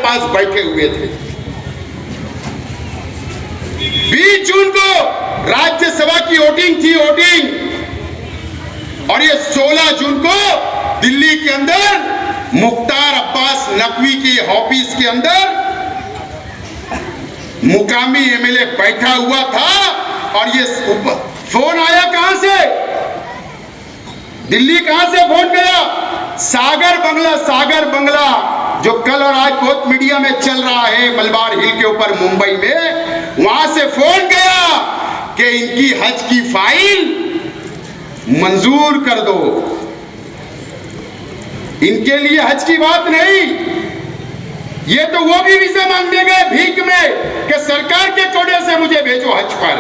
पास बैठे हुए थे। 20 जून को राज्यसभा की वोटिंग थी, और ये 16 जून को दिल्ली के अंदर मुख्तार अब्बास नकवी की ऑफिस के अंदर मुकामी एमएलए बैठा हुआ था। और ये फोन आया कहां से, दिल्ली कहां से फोन गया? सागर बंगला जो कल और आज बहुत मीडिया में चल रहा है, मलबार हिल के ऊपर मुंबई में, वहां से फोन गया कि इनकी हज की फाइल मंजूर कर दो। इनके लिए हज की बात नहीं, ये तो वो भी वीजा मांगने गए भीख में कि सरकार के कोटे से मुझे भेजो हज पर,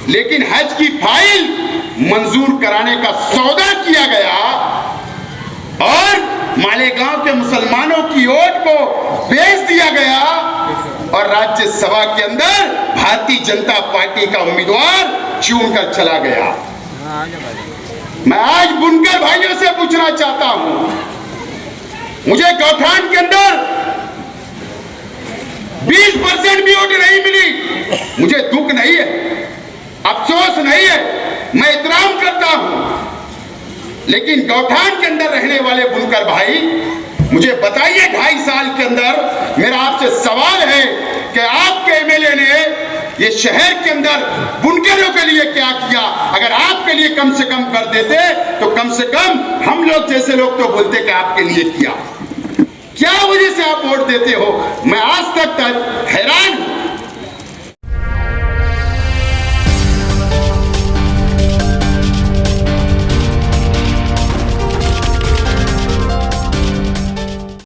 लेकिन हज की फाइल मंजूर कराने का सौदा किया गया और मालेगांव के मुसलमानों की वोट को बेच दिया गया और राज्यसभा के अंदर भारतीय जनता पार्टी का उम्मीदवार चुनकर चला गया। मैं आज बुनकर भाइयों से पूछना चाहता हूं, मुझे गौठान के अंदर 20% भी वोट नहीं मिली, मुझे दुख नहीं है, अफसोस नहीं है, मैं एहतराम करता हूं, लेकिन गौठान के अंदर रहने वाले बुनकर भाई मुझे बताइए, 2.5 साल के अंदर मेरा आपसे सवाल है कि आपके एमएलए ने ये शहर के अंदर बुनकरों के लिए क्या किया? अगर आपके लिए कम से कम कर देते तो कम से कम हम लोग जैसे लोग तो बोलते कि आपके लिए किया। क्या वजह से आप वोट देते हो? मैं आज तक हैरान हूं